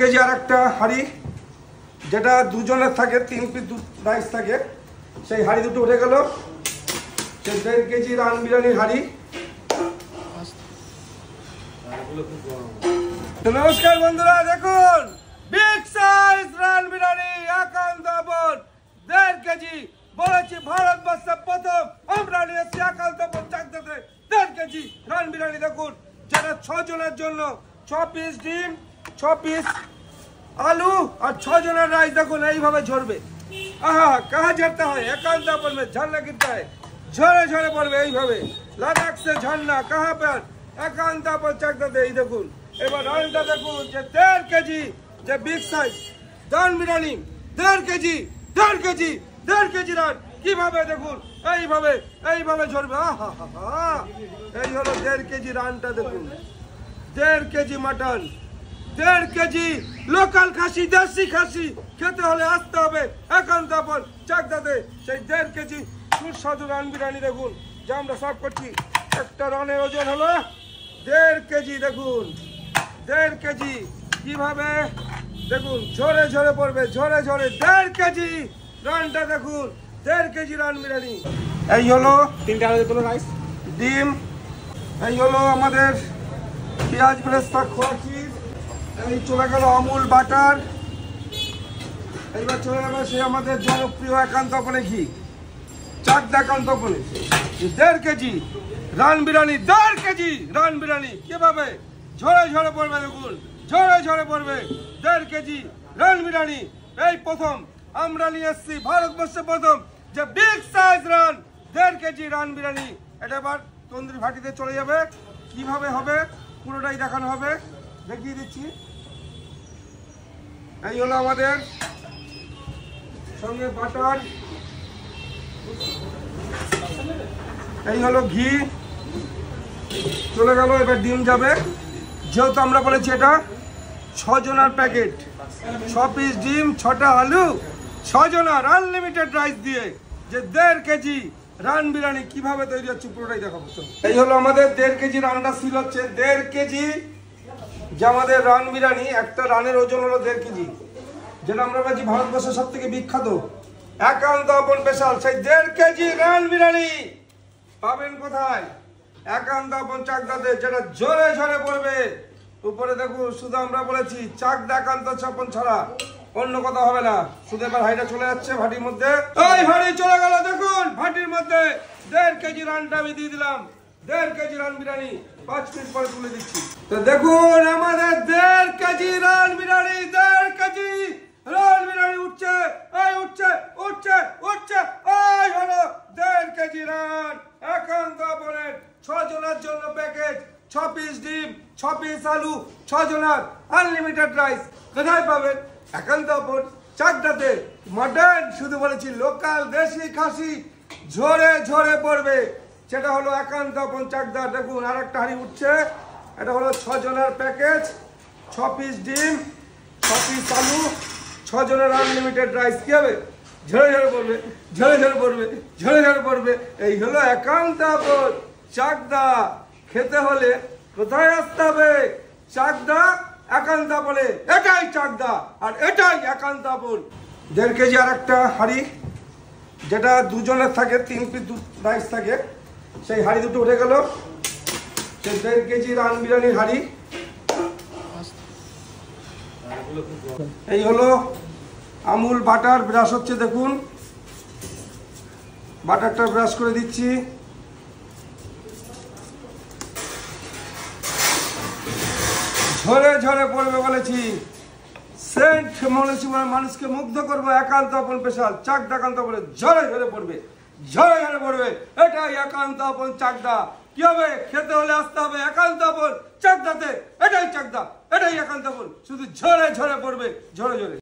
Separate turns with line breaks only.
KG আর একটা হাড়ি যেটা দুজনের থাকে 3 পিস রাইস থাকে সেই হাড়ি দুটো উঠে গেল। সেই 1.5 কেজি রান বিরিয়ানির হাড়ি। নমস্কার বন্ধুরা, দেখুন বিগ সাইজ রান বিরিয়ানি একান্ত 1.5 কেজি। বলেছি ভারতবর্ষে প্রথম আমরা নিয়েছি একান্ত চাকদাতে 1.5 কেজি রান বিরিয়ানি। দেখুন যেটা 6 জনের জন্য 6 পিস ডিম, 6 পিস आलू और 6 जन राइस। देखो नहीं भावे झरबे। आहा कहाँ झरता है एकांत में, झरना गिरता है झरे झरे पड़े এইভাবে लद्दाख से झरना कहाँ पर एकांत पर চাকদাতে। এই দেখুন এবার রানটা দেখুন যে 1.5 কেজি যে big size run biryani 1.5 KG 1.5 KG run কিভাবে দেখুন এইভাবে ঝরবে। আহা হা এই হলো 1.5 কেজি রানটা। দেখুন 1.5 কেজি মাটন, 1.5 কেজি লোকাল খাসি, দেশি খাসি খেতে হলে আসতে হবে একান্ত চাকদাতে। সেই 1.5 কেজি সুস্বাদু রান বিরিয়ানি দেখুন যা আমরা সার্ভ করছি। একটা রানের ওজন হলো 1.5 কেজি। দেখুন 1.5 কেজি কিভাবে দেখুন ঝরে ঝরে পড়বে, ঝরে ঝরে 1.5 কেজি রানটা দেখুন 1.5 কেজি রান বিরিয়ানি। এই হলো 3টে আলাদা রাইস, ডিম, এই হলো আমাদের পেঁয়াজ বেরেস্তা খোয়াছি, এই চলে গেল আমুল বাটার, এইবার চলে গেল সে আমাদের জনপ্রিয় একান্ত ঘি চাকদা একান্ত 1.5 KG run biryani. 1.5 KG run biryani কিভাবে ঝরে ঝরে পড়বে দেখুন, ঝরে ঝরে পড়বে 1.5 কেজি রান বিরিয়ানি। এই প্রথম আমরা নিয়ে এসেছি ভারতবর্ষে প্রথম যে big size run 1.5 KG run biryani. এটা এবার তন্দুরি ভাটিতে চলে যাবে, কিভাবে হবে পুরোটাই দেখানো হবে, দেখিয়ে দিচ্ছি। এই হলো আমাদের সঙ্গে বাটার, এই হলো ঘি চলে গেল। এবার ডিম যাবে, যেহেতু আমরা বলেছি এটা 6 জনের প্যাকেট, 6 পিস ডিম, 6টা আলু, 6 জনের আনলিমিটেড রাইস দিয়ে যে 1.5 কেজি রান বিরিয়ানি কিভাবে তৈরি হচ্ছে পুরোটাই দেখাবো। এই হলো আমাদের 1.5 কেজি রানটা সিল হচ্ছে। 1.5 কেজি যে আমাদের রান বিরিয়ানি, একটা রানের ওজন হলো 1.5 কেজি, যেটা আমরা বলছি ভারতবর্ষের সব থেকে বিখ্যাত একান্ত স্পেশাল। সেই 1.5 কেজি রান বিরিয়ানি পাবেন কোথায়? একান্ত চাকদাতে, যেটা ঝরে ঝরে পড়বে। উপরে দেখুন শুধু আমরা বলেছি চাকদা একান্ত ছাড়া অন্য কথা হবে না। শুধু এবার হাঁড়িটা চলে যাচ্ছে ভাটির মধ্যে। এই হাঁড়ি চলে গেল, দেখুন ভাটির মধ্যে 1.5 কেজি রানটা আমি দিয়ে দিলাম। 1.5 কেজি রান বিরিয়ানি 5 মিনিট পরে তুলে দিচ্ছি। তো দেখুন আমাদের 1.5 KG run biryani, 1.5 KG run biryani উঠছে, এই উঠছে উঠছে উঠছে। এই হলো 1.5 কেজি রান একান্ত 6 জনের জন্য প্যাকেজ, 6 পিস ডিম, 6 পিস আলু, 6 জনের আনলিমিটেড রাইস। কোথায় পাবেন? একান্ত চাকদাতে। মটন শুধু বলেছি লোকাল দেশি খাসি ঝরে ঝরে পড়বে, সেটা হলো একান্ত চাকদা। দেখুন আর একটা হাঁড়ি উঠছে, এটা হলো 6 জনের প্যাকেজ, 6 পিস ডিম, 6 পিস আলু, 6 জনের আনলিমিটেড রাইস। কি হবে? ঝরে ঝরে পড়বে, ঝরে ঝরে পড়বে, ঝরে ঝরে পড়বে। এই হলো একান্ত চাকদা। খেতে হলে কোথায় আসতে হবে? চাকদা একান্ত বলে, এটাই চাকদা আর এটাই একান্ত। 1.5 কেজি আর একটা হাঁড়ি যেটা দুজনের থাকে 3 পিস রাইস থাকে সেই হাঁড়ি দুটো উঠে গেল। সেই 1.5 কেজি রান বিরিয়ানির হাঁড়ি। এই হলো আমুল বাটার ব্রাশ হচ্ছে, দেখুন বাটারটা ব্রাশ করে দিচ্ছি। ঝরে ঝরে পড়বে বলেছি, সেন্ট মানুষকে মুগ্ধ করবো একান্ত স্পেশাল চাকদা একান্ত বলে ঝরে ঝরে পড়বে, ঝরে ঝরে পড়বে। এটাই একান্ত চাকদা। কি হবে? খেতে হলে আসতে হবে একান্ত চাকদাতে। এটাই চাকদা, এটাই একান্ত শুধু ঝরে ঝরে পড়বে, ঝরে ঝরে।